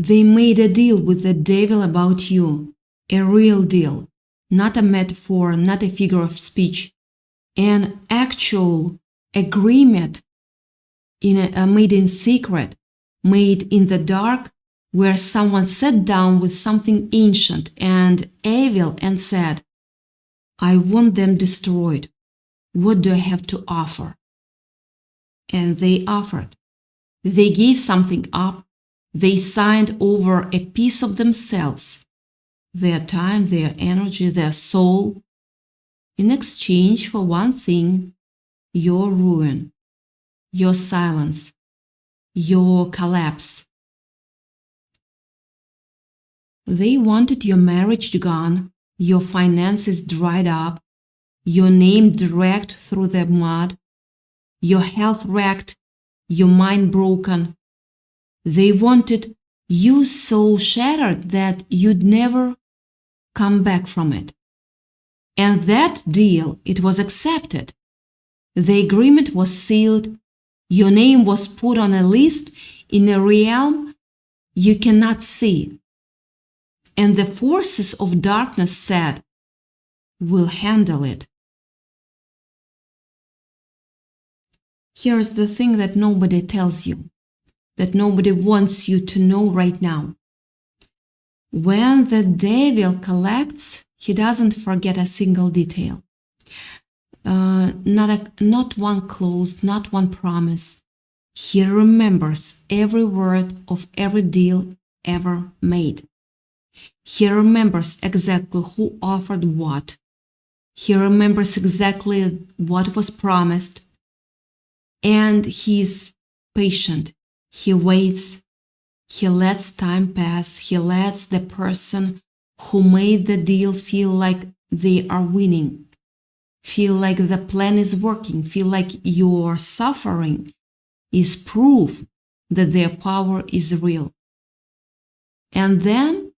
They made a deal with the devil about you, a real deal, not a metaphor, not a figure of speech, an actual agreement made in secret, made in the dark, where someone sat down with something ancient and evil and said, I want them destroyed. What do I have to offer? And they offered. They gave something up. They signed over a piece of themselves, their time, their energy, their soul, in exchange for one thing, your ruin, your silence, your collapse. They wanted your marriage gone, your finances dried up, your name dragged through the mud, your health wrecked, your mind broken. They wanted you so shattered that you'd never come back from it. And that deal, it was accepted. The agreement was sealed. Your name was put on a list in a realm you cannot see. And the forces of darkness said, we'll handle it. Here's the thing that nobody tells you, that nobody wants you to know right now. When the devil collects, he doesn't forget a single detail. Not one closed, not one promise. He remembers every word of every deal ever made. He remembers exactly who offered what. He remembers exactly what was promised. And he is patient. He waits. He lets time pass. He lets the person who made the deal feel like they are winning. Feel like the plan is working. Feel like your suffering is proof that their power is real. And then,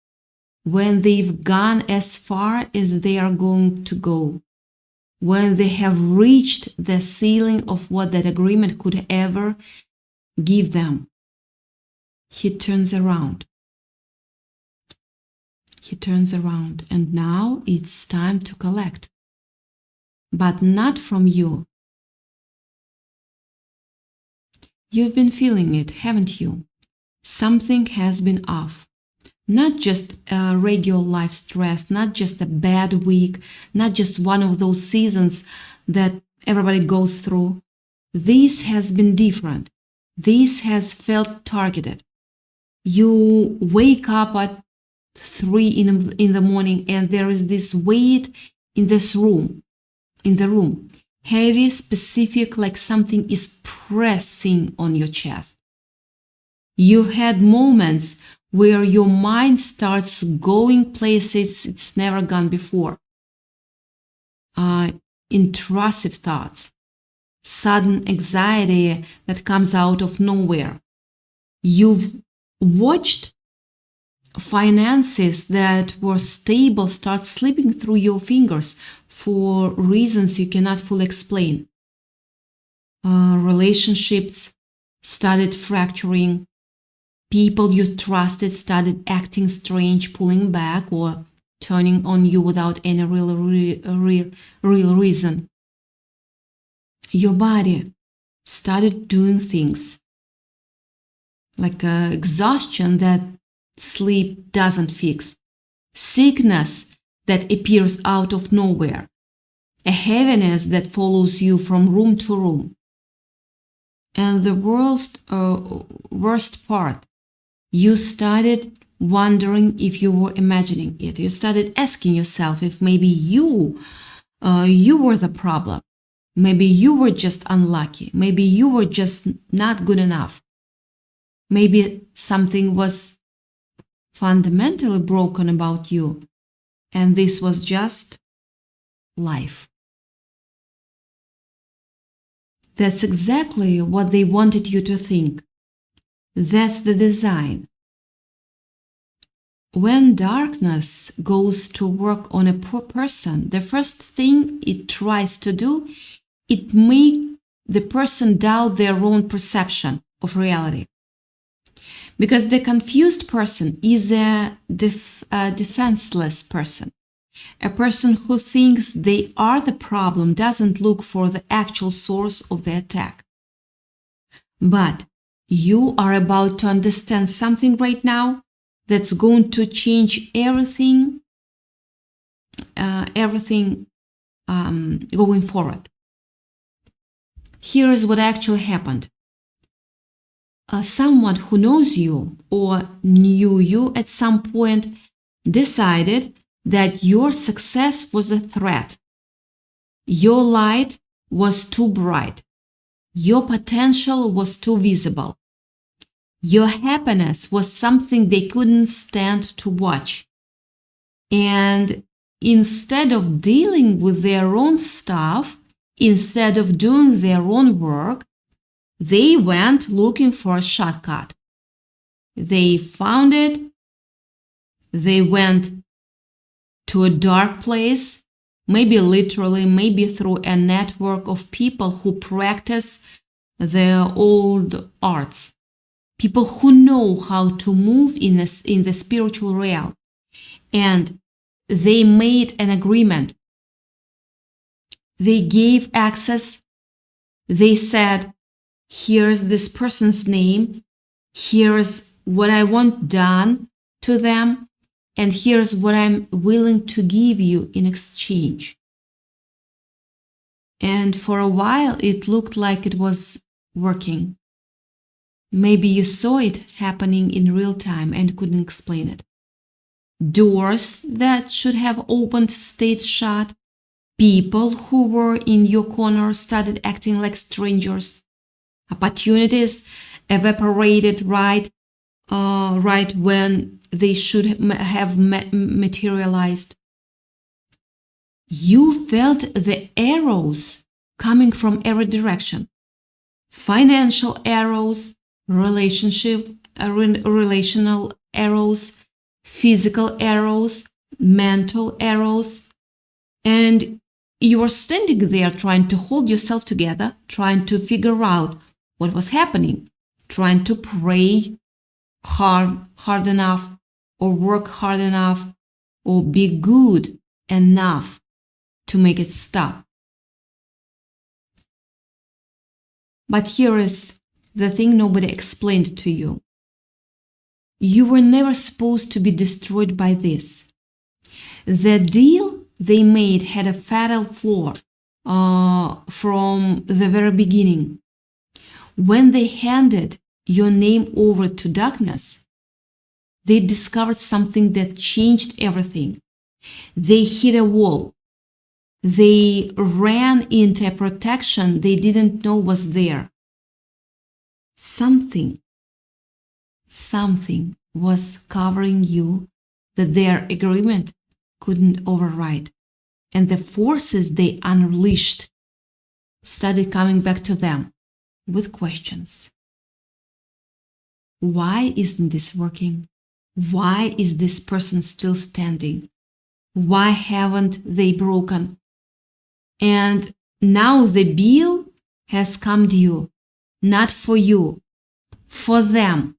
when they've gone as far as they are going to go, when they have reached the ceiling of what that agreement could ever give them, he turns around. He turns around, and now it's time to collect. But not from you. You've been feeling it, haven't you? Something has been off. Not just a regular life stress, not just a bad week, not just one of those seasons that everybody goes through. This has been different. This has felt targeted. You wake up at 3 in the morning and there is this weight in the room. Heavy, specific, like something is pressing on your chest. You've had moments where your mind starts going places it's never gone before. Intrusive thoughts, sudden anxiety that comes out of nowhere. You've watched finances that were stable start slipping through your fingers for reasons you cannot fully explain. Relationships started fracturing. People you trusted started acting strange, pulling back or turning on you without any real reason. Your body started doing things like exhaustion that sleep doesn't fix, sickness that appears out of nowhere, a heaviness that follows you from room to room. And the worst part, you started wondering if you were imagining it. You started asking yourself if maybe you were the problem. Maybe you were just unlucky. Maybe you were just not good enough. Maybe something was fundamentally broken about you, and this was just life. That's exactly what they wanted you to think. That's the design. When darkness goes to work on a poor person, the first thing it tries to do, it makes the person doubt their own perception of reality. Because the confused person is a defenseless person. A person who thinks they are the problem doesn't look for the actual source of the attack. But you are about to understand something right now that's going to change everything going forward. Here is what actually happened. Someone who knows you or knew you at some point decided that your success was a threat. Your light was too bright. Your potential was too visible. Your happiness was something they couldn't stand to watch. And instead of dealing with their own stuff, instead of doing their own work, they went looking for a shortcut. They found it. They went to a dark place, maybe literally, maybe through a network of people who practice the old arts, people who know how to move in the spiritual realm. And they made an agreement. They gave access. They said, here's this person's name, here's what I want done to them, and here's what I'm willing to give you in exchange. And for a while, it looked like it was working. Maybe you saw it happening in real time and couldn't explain it. Doors that should have opened stayed shut. People who were in your corner started acting like strangers. Opportunities evaporated right when they should have materialized. You felt the arrows coming from every direction. Financial arrows, relational arrows, physical arrows, mental arrows, and you were standing there trying to hold yourself together, trying to figure out what was happening, trying to pray hard enough, or work hard enough, or be good enough to make it stop. But here is the thing nobody explained to you. You were never supposed to be destroyed by this. The deal they made had a fatal flaw from the very beginning. When they handed your name over to darkness, they discovered something that changed everything. They hit a wall. They ran into a protection they didn't know was there. Something was covering you that their agreement couldn't override. And the forces they unleashed started coming back to them with questions. Why isn't this working? Why is this person still standing? Why haven't they broken? And now the bill has come due, not for you, for them.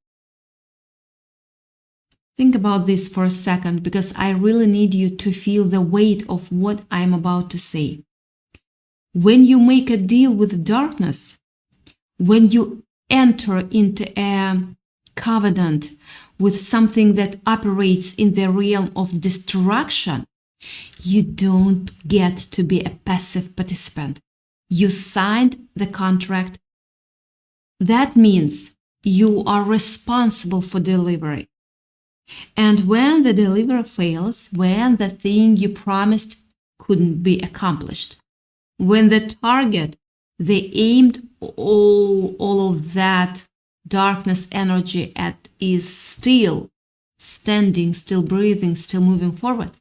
Think about this for a second, because I really need you to feel the weight of what I'm about to say. When you make a deal with darkness, when you enter into a covenant with something that operates in the realm of destruction, you don't get to be a passive participant. You signed the contract. That means you are responsible for delivery. And when the delivery fails, when the thing you promised couldn't be accomplished, when the target they aimed all of that darkness energy at is still standing, still breathing, still moving forward,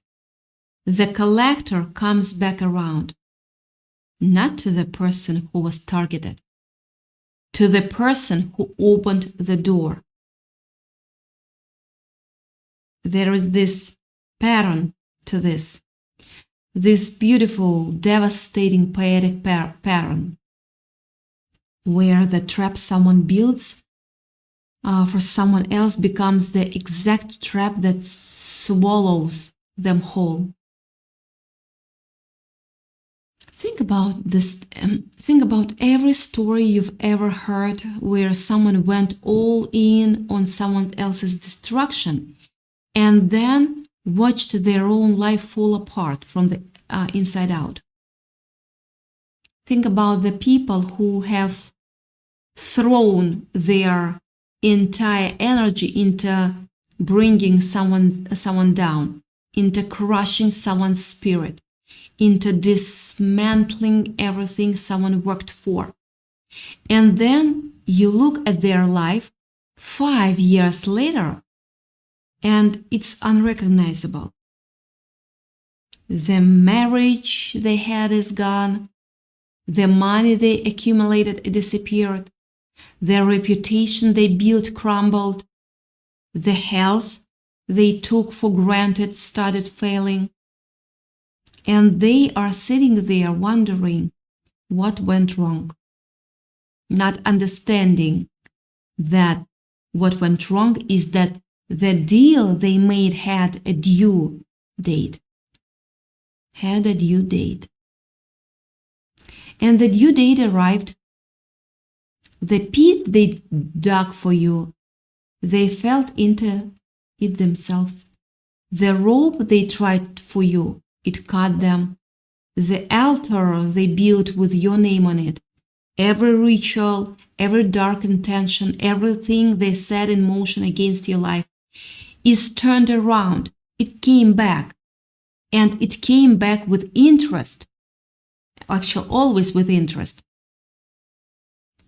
the collector comes back around, not to the person who was targeted, to the person who opened the door. There is this pattern to this beautiful, devastating, poetic pattern, where the trap someone builds for someone else becomes the exact trap that swallows them whole. Think about this. Think about every story you've ever heard where someone went all in on someone else's destruction and then watched their own life fall apart from the inside out. Think about the people who have thrown their entire energy into bringing someone down, into crushing someone's spirit, into dismantling everything someone worked for. And then you look at their life 5 years later, and it's unrecognizable. The marriage they had is gone. The money they accumulated disappeared. The reputation they built crumbled. The health they took for granted started failing. And they are sitting there wondering what went wrong, not understanding that what went wrong is that the deal they made had a due date. And the due date arrived. The pit they dug for you, they fell into it themselves. The rope they tried for you, it caught them. The altar they built with your name on it, every ritual, every dark intention, everything they set in motion against your life is turned around. It came back. And it came back with interest. Actually, always with interest.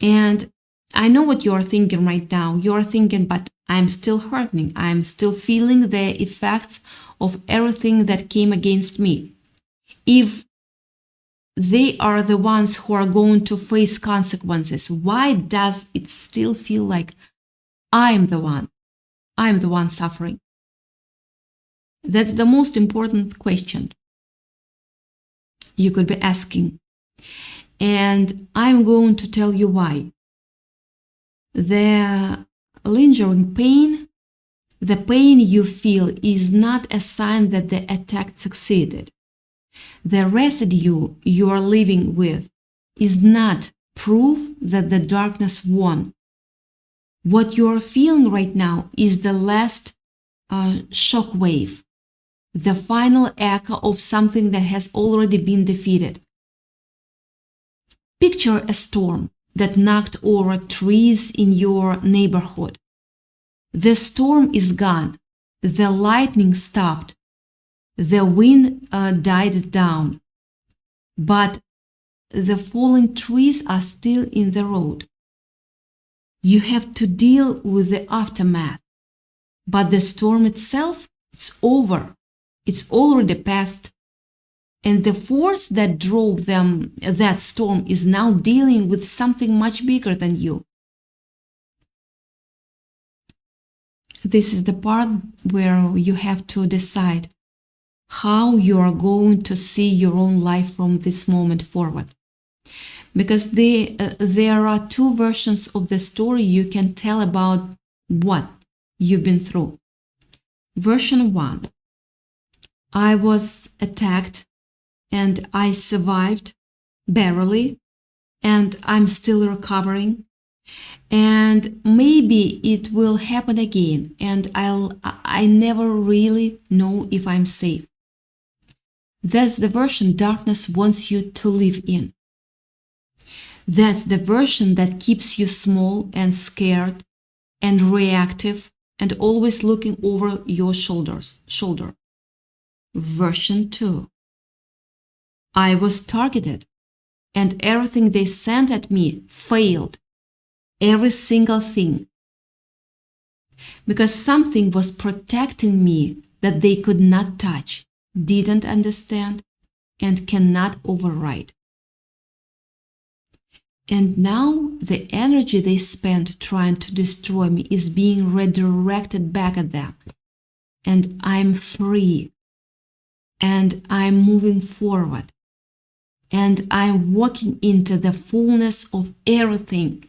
And I know what you're thinking right now. You're thinking, but I'm still hurting. I'm still feeling the effects of everything that came against me. If they are the ones who are going to face consequences, why does it still feel like I'm the one suffering? That's the most important question you could be asking. And I'm going to tell you why. The lingering pain, the pain you feel is not a sign that the attack succeeded. The residue you are living with is not proof that the darkness won. What you are feeling right now is the last shock wave, the final echo of something that has already been defeated. Picture a storm that knocked over trees in your neighborhood. The storm is gone. The lightning stopped. The wind died down. But the fallen trees are still in the road. You have to deal with the aftermath. But the storm itself, it's over. It's already past. And the force that drove that storm is now dealing with something much bigger than you. This is the part where you have to decide how you are going to see your own life from this moment forward. Because there are two versions of the story you can tell about what you've been through. Version 1. I was attacked and I survived barely and I'm still recovering. And maybe it will happen again and I never really know if I'm safe. That's the version darkness wants you to live in. That's the version that keeps you small and scared and reactive and always looking over your shoulder. Version 2. I was targeted and everything they sent at me failed. Every single thing. Because something was protecting me that they could not touch, didn't understand, and cannot override. And now the energy they spent trying to destroy me is being redirected back at them. And I'm free. And I'm moving forward. And I'm walking into the fullness of everything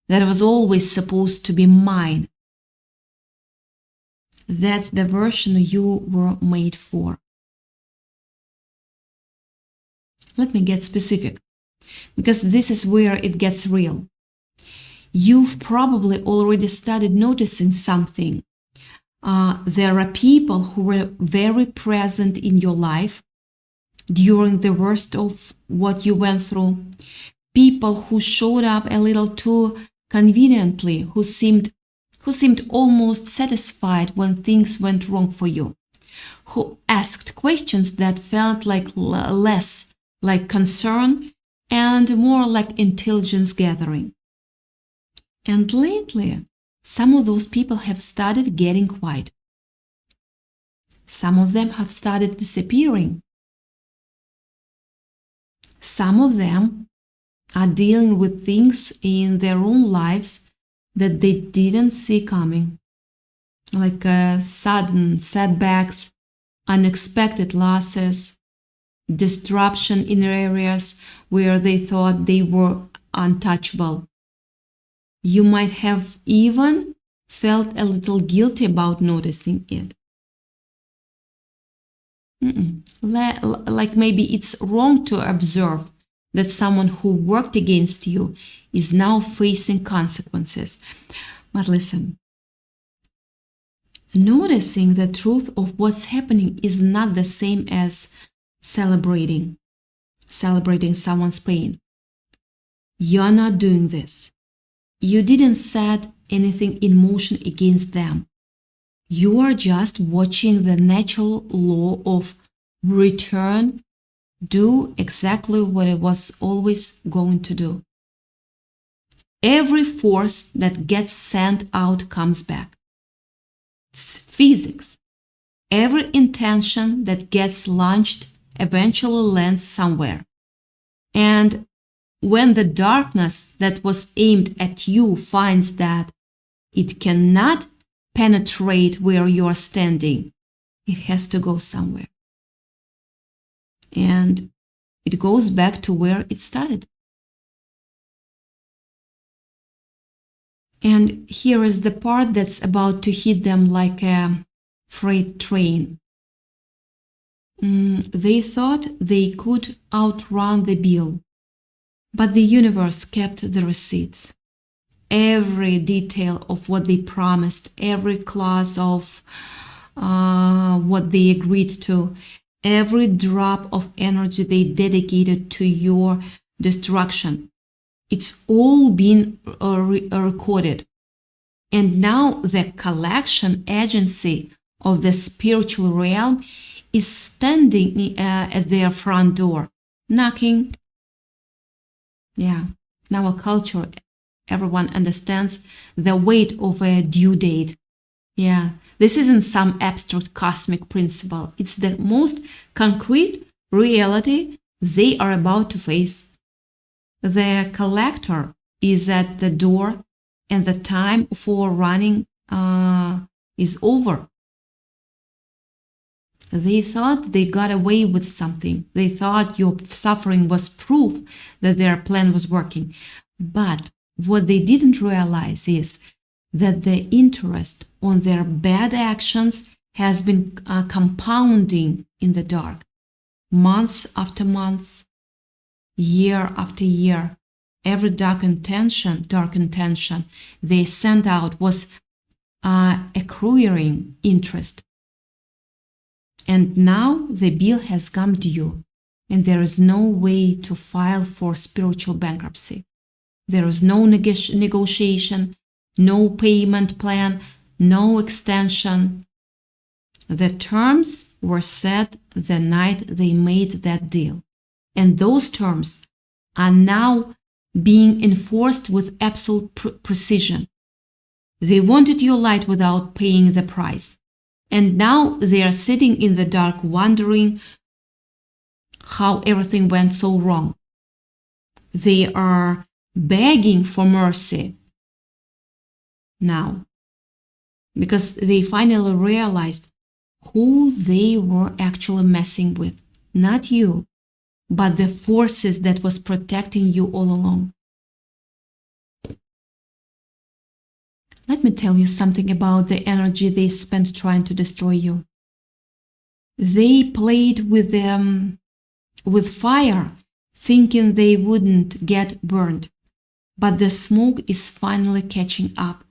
that was always supposed to be mine That's the version you were made for. Let me get specific, because this is where it gets real. You've probably already started noticing something. There are people who were very present in your life during the worst of what you went through. People who showed up a little too conveniently, who seemed almost satisfied when things went wrong for you, who asked questions that felt less like concern and more like intelligence gathering. And lately, some of those people have started getting quiet. Some of them have started disappearing. Some of them are dealing with things in their own lives that they didn't see coming, like sudden setbacks, unexpected losses, disruption in areas where they thought they were untouchable. You might have even felt a little guilty about noticing it. Like maybe it's wrong to observe that someone who worked against you is now facing consequences. But listen, noticing the truth of what's happening is not the same as celebrating someone's pain. You're not doing this. You didn't set anything in motion against them. You are just watching the natural law of return do exactly what it was always going to do. Every force that gets sent out comes back. It's physics. Every intention that gets launched eventually lands somewhere. And when the darkness that was aimed at you finds that it cannot penetrate where you are standing, it has to go somewhere. And it goes back to where it started. And here is the part that's about to hit them like a freight train. They thought they could outrun the bill, but the universe kept the receipts. Every detail of what they promised, every clause of what they agreed to, every drop of energy they dedicated to your destruction, it's all been recorded. And now the collection agency of the spiritual realm is standing at their front door, knocking. Yeah, in our culture, everyone understands the weight of a due date. Yeah, this isn't some abstract cosmic principle. It's the most concrete reality they are about to face. The collector is at the door and the time for running is over. They thought they got away with something. They thought your suffering was proof that their plan was working. But what they didn't realize is that the interest on their bad actions has been compounding in the dark. Months after months, year after year, every dark intention they sent out was accruing interest. And now the bill has come due, and there is no way to file for spiritual bankruptcy. There is no negotiation, no payment plan, no extension. The terms were set the night they made that deal, and those terms are now being enforced with absolute precision. They wanted your light without paying the price. And now they are sitting in the dark wondering how everything went so wrong. They are begging for mercy now because they finally realized who they were actually messing with. Not you, but the forces that was protecting you all along. Let me tell you something about the energy they spent trying to destroy you. They played with fire, thinking they wouldn't get burned. But the smoke is finally catching up.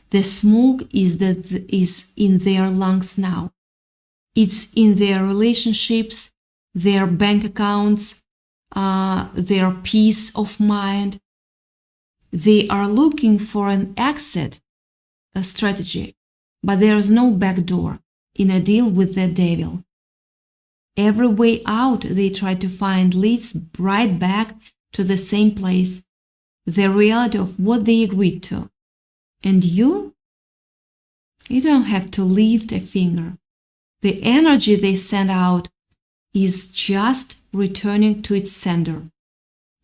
The smoke is in their lungs now. It's in their relationships, their bank accounts, their peace of mind. They are looking for an exit strategy, but there is no back door in a deal with the devil. Every way out they try to find leads right back to the same place, the reality of what they agreed to. And you don't have to lift a finger. The energy they send out is just returning to its sender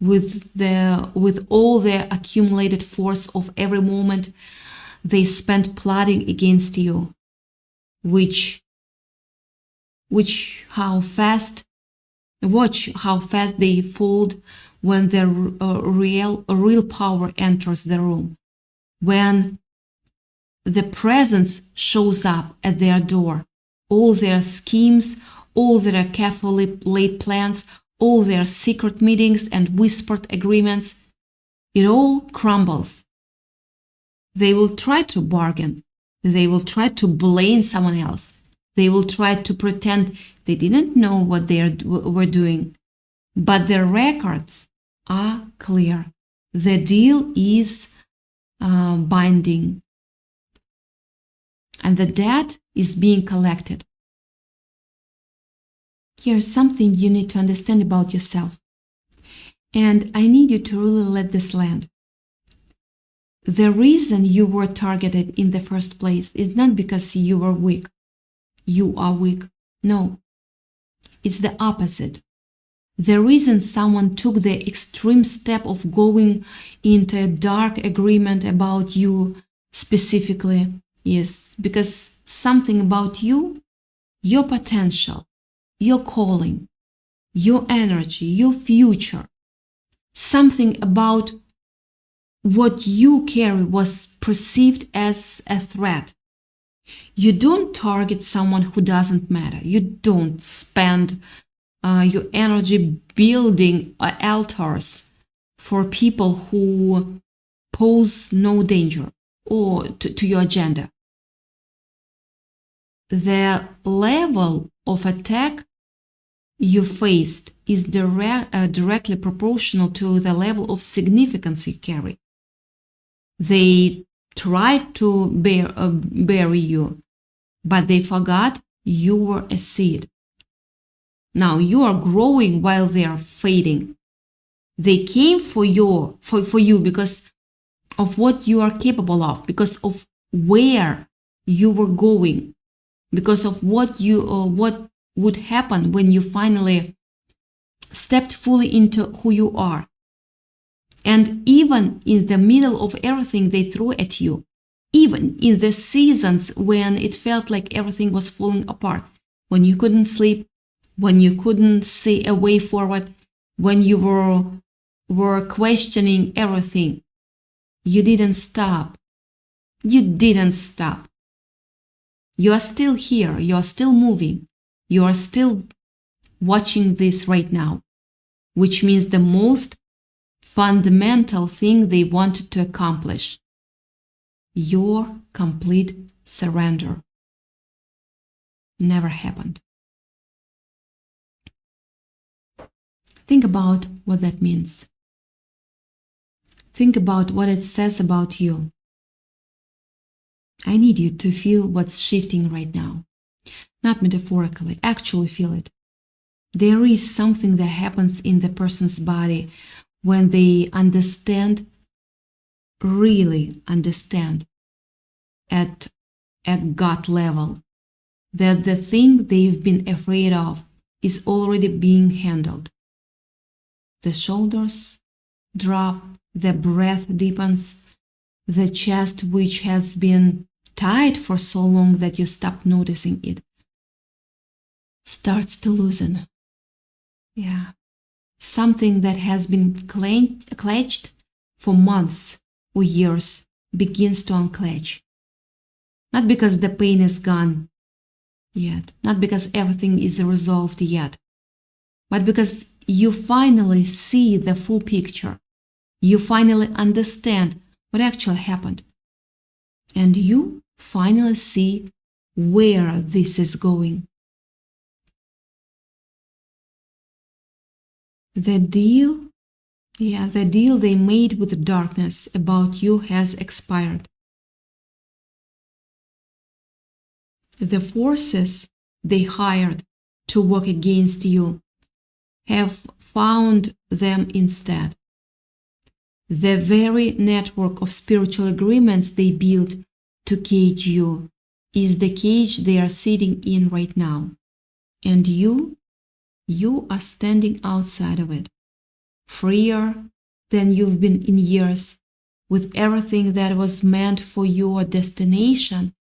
with all the accumulated force of every moment they spent plotting against you, watch how fast they fold when the real power enters the room, when the presence shows up at their door. All their schemes, all their carefully laid plans, all their secret meetings and whispered agreements, it all crumbles. They will try to bargain. They will try to blame someone else. They will try to pretend they didn't know what they were doing. But their records are clear. The deal is binding. And the debt is being collected. Here's something you need to understand about yourself. And I need you to really let this land. The reason you were targeted in the first place is not because you were weak. You are weak. No. It's the opposite. The reason someone took the extreme step of going into a dark agreement about you specifically is because something about you, your potential, your calling, your energy, your future, something about what you carry was perceived as a threat. You don't target someone who doesn't matter. You don't spend your energy building altars for people who pose no danger or to your agenda. The level of attack you faced is directly proportional to the level of significance you carry. They tried to bury you, but they forgot you were a seed. Now you are growing while they are fading. They came for you because of what you are capable of, because of where you were going, because of what would happen when you finally stepped fully into who you are. And even in the middle of everything they threw at you, even in the seasons when it felt like everything was falling apart, when you couldn't sleep, when you couldn't see a way forward, when you were questioning everything, you didn't stop. You didn't stop. You are still here. You are still moving. You are still watching this right now, which means the most fundamental thing they wanted to accomplish: your complete surrender. Never happened. Think about what that means. Think about what it says about you. I need you to feel what's shifting right now. Not metaphorically, actually feel it. There is something that happens in the person's body when they understand, really understand, at a gut level, that the thing they've been afraid of is already being handled. The shoulders drop, the breath deepens, the chest, which has been tight for so long that you stop noticing it, starts to loosen. Yeah. Something that has been clenched for months or years begins to unclench. Not because the pain is gone yet, not because everything is resolved yet, but because you finally see the full picture. You finally understand what actually happened. And you finally see where this is going. The deal they made with the darkness about you has expired. The forces they hired to work against you have found them instead. The very network of spiritual agreements they built to cage you is the cage they are sitting in right now. And you are standing outside of it, freer than you've been in years, with everything that was meant for your destruction,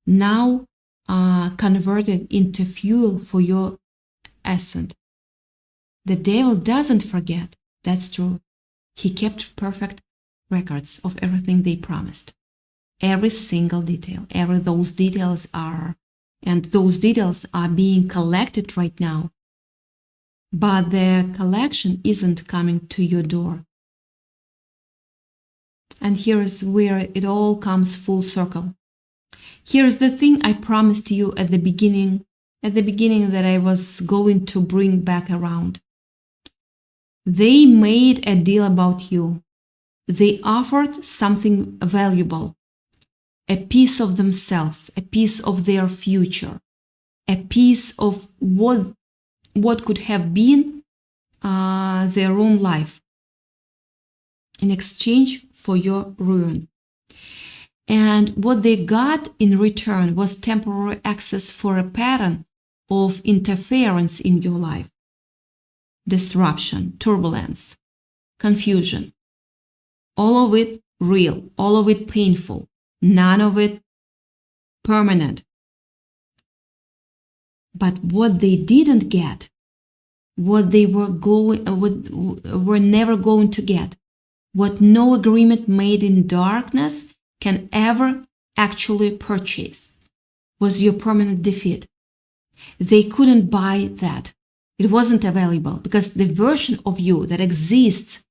now converted into fuel for your ascent. The devil doesn't forget, that's true. He kept perfect records of everything they promised. Every single detail, those details are being collected right now. But the collection isn't coming to your door. And here is where it all comes full circle. Here's the thing I promised you at the beginning that I was going to bring back around. They made a deal about you. They offered something valuable, a piece of themselves, a piece of their future, a piece of what could have been their own life in exchange for your ruin. And what they got in return was temporary access for a pattern of interference in your life. Disruption, turbulence, confusion. All of it real, all of it painful, none of it permanent. But what they didn't get, what they were never going to get, what no agreement made in darkness can ever actually purchase, was your permanent defeat. They couldn't buy that. It wasn't available because the version of you that exists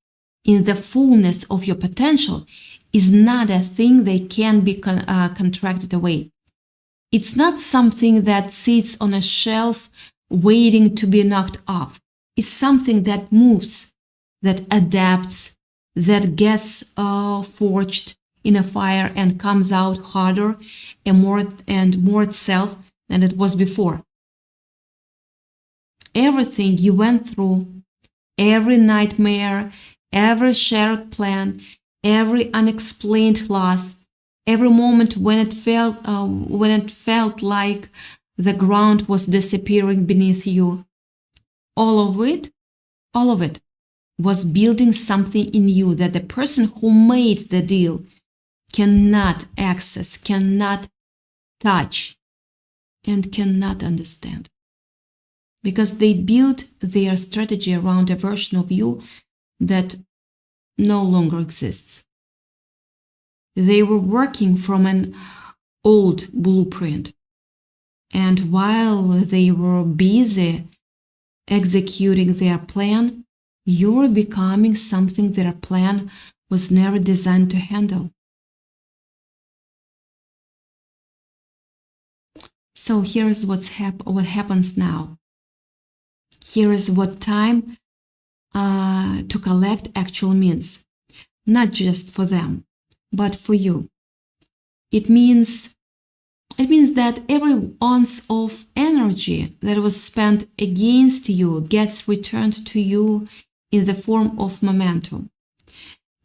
in the fullness of your potential is not a thing that can be contracted away. It's not something that sits on a shelf waiting to be knocked off. It's something that moves, that adapts, that gets forged in a fire and comes out harder and more itself than it was before. Everything you went through, every nightmare, every shattered plan, every unexplained loss, every moment when it felt like the ground was disappearing beneath you, all of it was building something in you that the person who made the deal cannot access, cannot touch, and cannot understand. Because they built their strategy around a version of you that no longer exists. They were working from an old blueprint. And while they were busy executing their plan, you were becoming something their plan was never designed to handle. So here's what happens now. Here is what time to collect actually means, not just for them, but for you. It means that every ounce of energy that was spent against you gets returned to you in the form of momentum.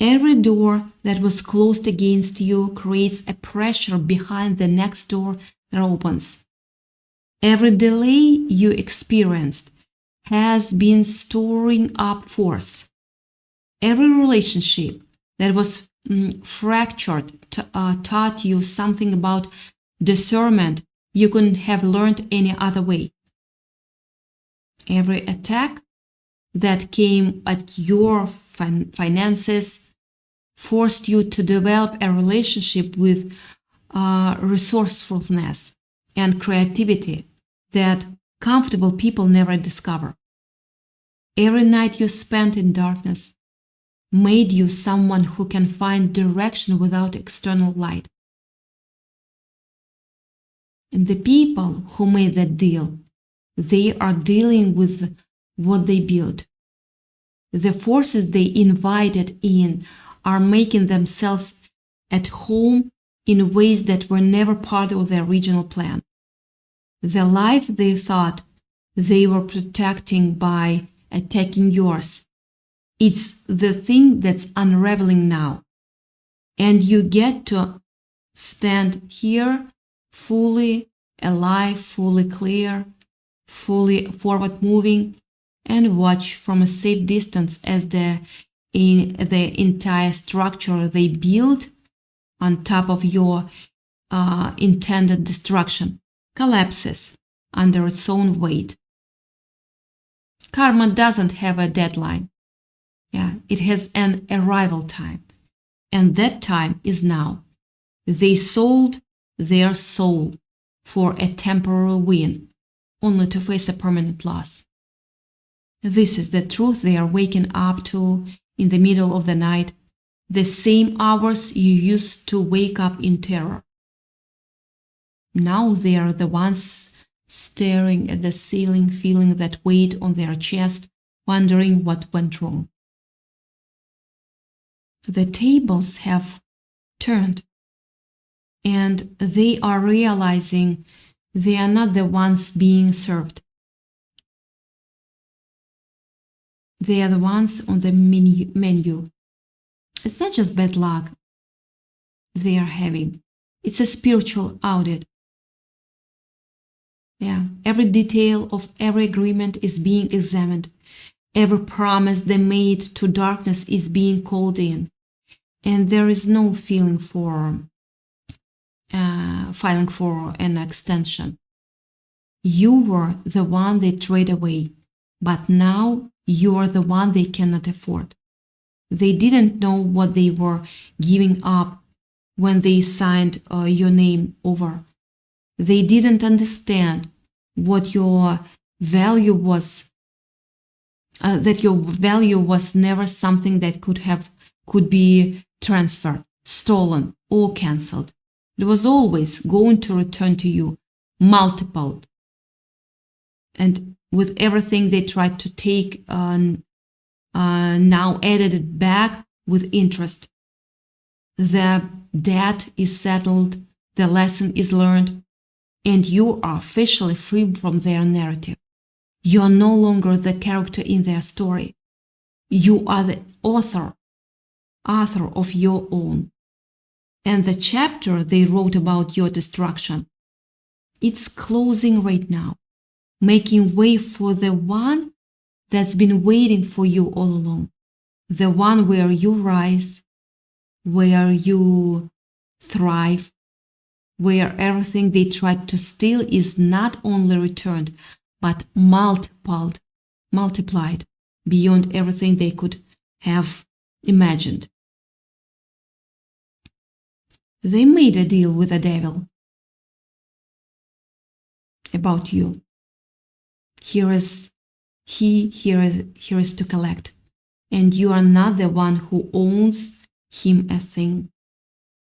Every door that was closed against you creates a pressure behind the next door that opens. Every delay you experienced has been storing up force. Every relationship that was fractured taught you something about discernment you couldn't have learned any other way. Every attack that came at your finances, forced you to develop a relationship with resourcefulness and creativity that comfortable people never discover. Every night you spent in darkness made you someone who can find direction without external light. And the people who made that deal, they are dealing with what they built. The forces they invited in are making themselves at home in ways that were never part of their original plan. The life they thought they were protecting by attacking yours, it's the thing that's unraveling now. And you get to stand here fully alive, fully clear, fully forward moving, and watch from a safe distance as the entire structure they built on top of your intended destruction collapses under its own weight. Karma doesn't have a deadline. It has an arrival time, and that time is now. They sold their soul for a temporary win, only to face a permanent loss. This is the truth they are waking up to in the middle of the night, the same hours you used to wake up in terror. Now they are the ones staring at the ceiling, feeling that weight on their chest, wondering what went wrong. The tables have turned, and they are realizing they are not the ones being served. They are the ones on the menu. It's not just bad luck they are having. It's a spiritual audit. Every detail of every agreement is being examined. Every promise they made to darkness is being called in. And there is no filing for an extension. You were the one they trade away, but now you are the one they cannot afford. They didn't know what they were giving up when they signed your name over. They didn't understand what your value was, that your value was never something that could be transferred, stolen, or cancelled. It was always going to return to you, multiplied. And with everything they tried to take, now edited back with interest. The debt is settled, the lesson is learned, and you are officially free from their narrative. You are no longer the character in their story. You are the author of your own. And the chapter they wrote about your destruction, it's closing right now, making way for the one that's been waiting for you all along. The one where you rise, where you thrive, where everything they tried to steal is not only returned, but multiplied beyond everything they could have imagined. They made a deal with the devil about you. Here is to collect, and you are not the one who owes him a thing.